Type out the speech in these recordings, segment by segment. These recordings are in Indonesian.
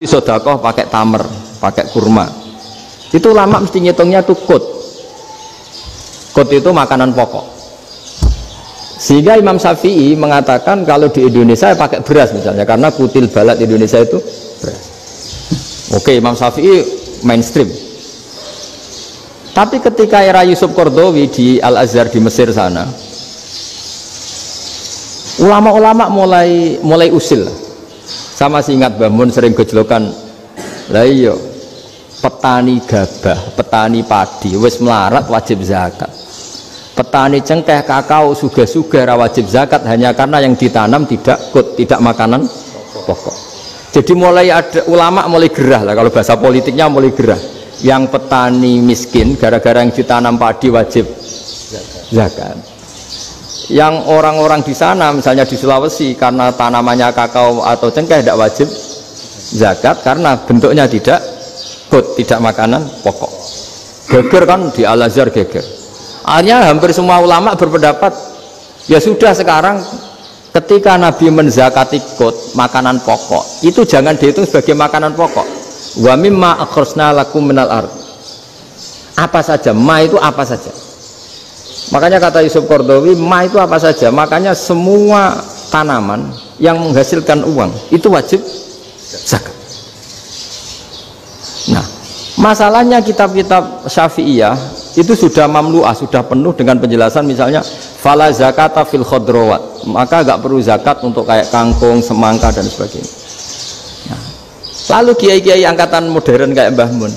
Sodakoh pakai tamer, pakai kurma. Itu ulama mesti ngitungnya tuh kut. Kut itu makanan pokok. Sehingga Imam Syafi'i mengatakan kalau di Indonesia pakai beras misalnya, karena kutil balad Indonesia itu beras. Oke, Imam Syafi'i mainstream. Tapi ketika era Yusuf Qaradawi di Al-Azhar di Mesir sana, ulama-ulama mulai usil. Sama sih ingat Mbah Mun sering gejlokan, lah iya petani gabah, petani padi wis melarat wajib zakat. Petani cengkeh, kakao, suga-suga ra wajib zakat hanya karena yang ditanam tidak kut, tidak makanan pokok. Jadi mulai ada ulama mulai gerah lah, kalau bahasa politiknya mulai gerah. Yang petani miskin gara-gara yang ditanam padi wajib zakat. Yang orang-orang di sana misalnya di Sulawesi karena tanamannya kakao atau cengkeh tidak wajib zakat karena bentuknya tidak kut, tidak makanan pokok. Geger kan di Al-Azhar geger. Akhirnya hampir semua ulama berpendapat ya sudah sekarang ketika Nabi menzakati kut, makanan pokok itu jangan dihitung sebagai makanan pokok. Wa mimma akhrajna lakum minal ard. Apa saja, ma itu apa saja. Makanya kata Yusuf Qaradawi, ma itu apa saja. Makanya semua tanaman yang menghasilkan uang itu wajib zakat. Nah, masalahnya kitab-kitab Syafi'iyah itu sudah mamlu'ah, sudah penuh dengan penjelasan misalnya fala zakata fil khadrawat, maka enggak perlu zakat untuk kayak kangkung, semangka dan sebagainya. Nah, lalu kiai-kiai angkatan modern kayak Mbah Mun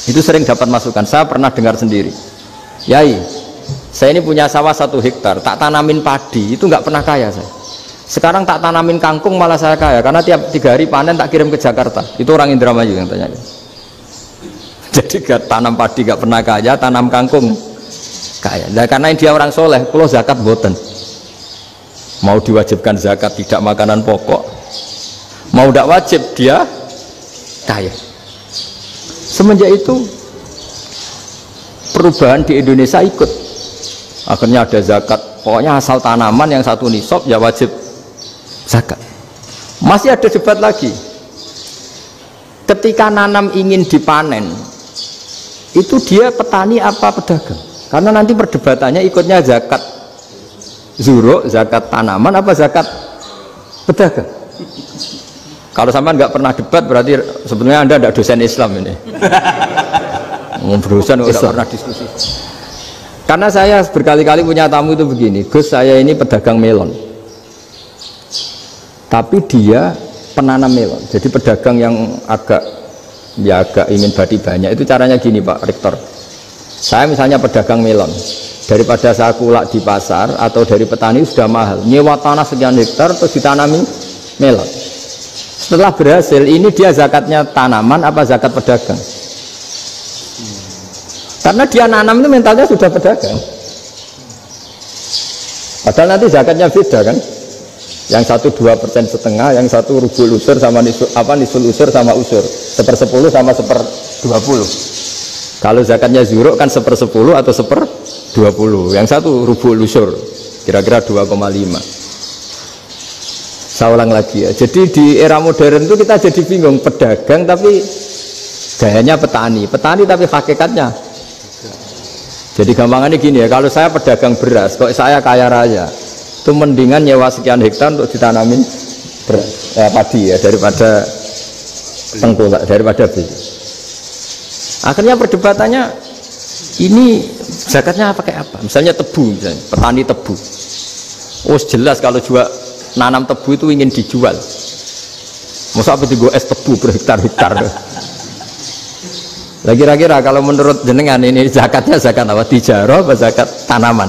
itu sering dapat masukan. Saya pernah dengar sendiri, Yai, saya ini punya sawah 1 hektar, tak tanamin padi, itu nggak pernah kaya saya. Sekarang tak tanamin kangkung malah saya kaya, karena tiap 3 hari panen tak kirim ke Jakarta. Itu orang Indramayu yang tanya. Jadi gak tanam padi gak pernah kaya, tanam kangkung kaya. Nah, karena dia orang soleh, kalau zakat boten. Mau diwajibkan zakat tidak makanan pokok, mau tidak wajib dia kaya. Semenjak itu perubahan di Indonesia ikut. Akhirnya ada zakat, pokoknya asal tanaman yang 1 nisab ya wajib zakat. Masih ada debat lagi. Ketika nanam ingin dipanen, itu dia petani apa pedagang? Karena nanti perdebatannya ikutnya zakat zuruk, zakat tanaman apa zakat pedagang. Kalau sampean nggak pernah debat berarti sebenarnya Anda tidak dosen Islam ini. Dosen nggak pernah diskusi. Karena saya berkali-kali punya tamu itu begini, Gus saya ini pedagang melon, tapi dia penanam melon, jadi pedagang yang agak ingin badi banyak. Itu caranya gini Pak Rektor, saya misalnya pedagang melon, daripada saya kulak di pasar atau dari petani sudah mahal, nyewa tanah sekian hektar terus ditanami melon. Setelah berhasil ini dia zakatnya tanaman apa zakat pedagang? Karena dia nanam itu mentalnya sudah pedagang. Padahal nanti zakatnya beda kan? Yang 1 2,5%, yang 1 rubul usur sama nisul usur sama usur, 1/10 sama 1/20. Kalau zakatnya zuruk kan 1/10 atau 1/20. Yang 1 rubul usur, kira-kira 2,5. Saya ulang lagi ya. Jadi di era modern itu kita jadi bingung, pedagang tapi gayanya petani tapi hakikatnya. Jadi gampangannya gini ya, kalau saya pedagang beras, kok saya kaya raya, itu mendingan nyewa sekian hektar untuk ditanamin beras, padi ya, daripada tengkulak, daripada beli. Akhirnya perdebatannya, ini zakatnya pakai apa? Misalnya tebu, misalnya petani tebu. Oh jelas kalau jual nanam tebu itu ingin dijual. Masa apa digo es tebu berhektar-hektar? Lah kira-kira kalau menurut jenengan ini zakatnya zakat apa? Tijarah apa zakat tanaman?